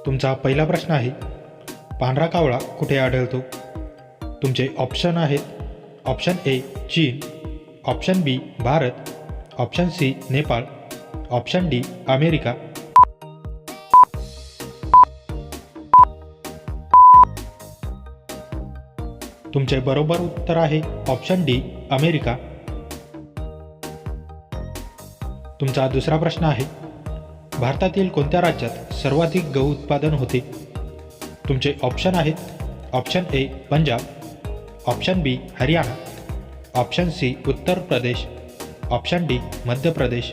तुमचा पहिला प्रश्न आहे, पांढरा कावळा कुठे आढळतो? तुमचे ऑप्शन आहेत ऑप्शन ए चीन, ऑप्शन बी भारत, option C Nepal, option D America. तुमचे बरोबर उत्तर आहे ऑप्शन डी अमेरिका. तुमचा दुसरा प्रश्न आहे, भारतातील कोणत्या राज्यात सर्वाधिक गहू उत्पादन होते? तुमचे ऑप्शन आहेत option A Punjab, option B Haryana, option C Uttar Pradesh, option D Madhya Pradesh.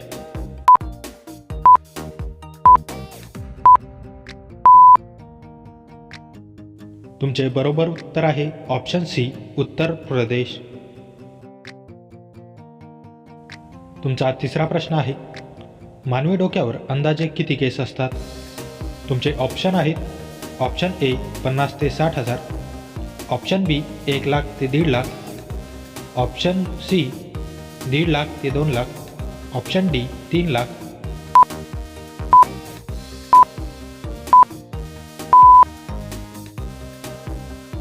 तुमचे बरोबर उत्तर आहे ऑप्शन सी उत्तर प्रदेश. तुमचा तिसरा प्रश्न आहे, मानवी डोक्यावर अंदाजे किती केस असतात? तुमचे ऑप्शन आहेत ऑप्शन ए 50 ते 60 हजार, ऑप्शन बी 1 लाख ते 1.5 लाख, ऑप्शन सी 1.5 लाख ते 2 लाख, ऑप्शन डी 3 लाख.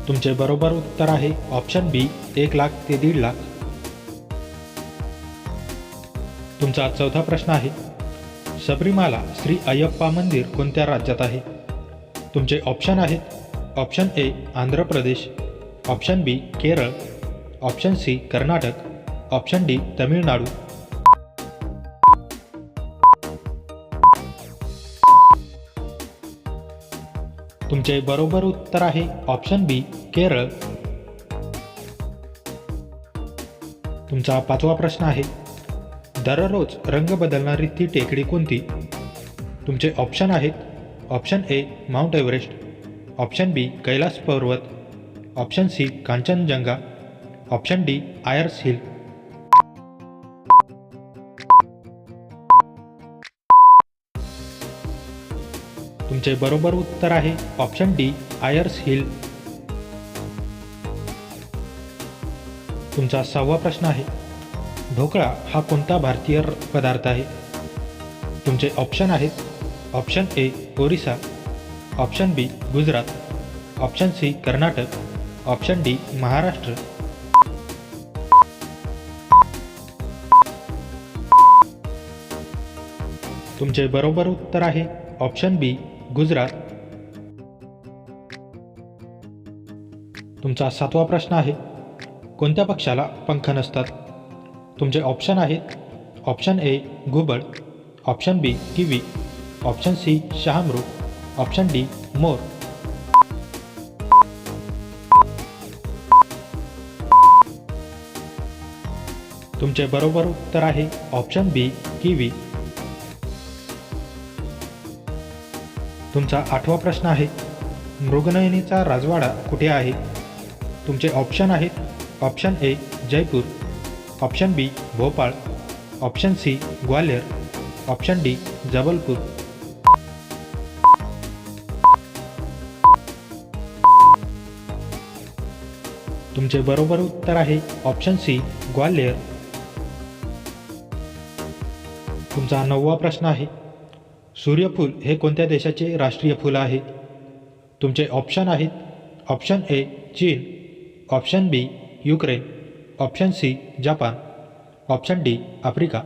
तुमचे बरोबर उत्तर आहे ऑप्शन बी 1 लाख ते 1.5 लाख. तुमचा चौथा प्रश्न आहे, सबरीमाला श्री अय्यप्पा मंदिर कोणत्या राज्यात आहे? तुमचे ऑप्शन आहेत option A Andhra Pradesh, option B Kerala, option C Karnataka, option D Tamil Nadu. तुमचे बरोबर उत्तर आहे ऑप्शन बी केरळ. तुमचा पाचवा प्रश्न आहे, दररोज रंग बदलणारी ती टेकडी कोणती? तुमचे ऑप्शन आहेत option A Mount Everest, option B Kailash Parvat, option C Kanchenjunga, option D Ayers hill. तुमचे बरोबर उत्तर आहे ऑप्शन डी आयर्स हिल. तुमचा सहावा प्रश्न आहे, ढोकळा हा कोणता भारतीय पदार्थ आहे? तुमचे ऑप्शन आहेत option A Orissa, option B Gujarat, option C Karnataka, option D Maharashtra. तुमचे बरोबर उत्तर आहे ऑप्शन बी गुजरात. तुमचा सातवा प्रश्न आहे, कोणत्या पक्षाला पंख नसतात? तुमचे ऑप्शन आहेत ऑप्शन ए घुबड, option B kiwi, option C शहामृग, ऑप्शन डी मोर. तुमचे बरोबर उत्तर आहे ऑप्शन बी किवी. तुमचा आठवा प्रश्न आहे, मृगनयनीचा राजवाडा कुठे आहे? तुमचे ऑप्शन आहेत option A Jaipur, option B Bhopal, option C Gwalior, option D Jabalpur. तुमचे बरोबर उत्तर आहे ऑप्शन सी ग्वाल्हेर. तुमचा नववा प्रश्न आहे, सूर्यफूल हे कोणत्या देशाचे राष्ट्रीय फूल आहे? तुमचे ऑप्शन आहेत ऑप्शन ए चीन, option B Ukraine, option C Japan, option D Africa.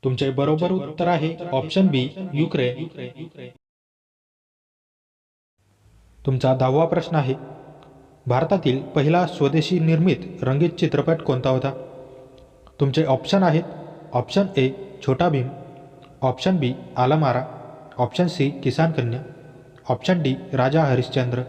तुमचे बरोबर उत्तर आहे ऑप्शन बी युक्रेन. तुमचा 10वा प्रश्न आहे, भारतातील पहिला स्वदेशी निर्मित रंगीत चित्रपट कोणता होता? तुमचे ऑप्शन आहेत ऑप्शन ए छोटा भीम, ऑप्शन बी आलमारा, ऑप्शन सी किसान कन्या, ऑप्शन डी राजा हरिश्चंद्र.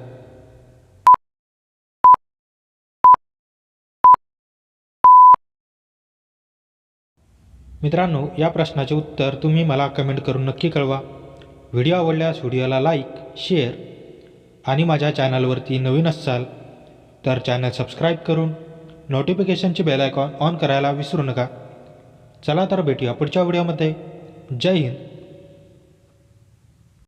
मित्रांनो, या प्रश्नाचे उत्तर तुम्ही मला कमेंट करून नक्की कळवा. व्हिडिओ आवडल्यास व्हिडिओला लाईक, शेअर आणि माझ्या चॅनलवरती नवीन असाल तर चॅनल सबस्क्राईब करून नोटिफिकेशनची बेल आयकॉन ऑन करायला विसरू नका. चला तर भेटूया पुढच्या व्हिडिओमध्ये. जय हिंद.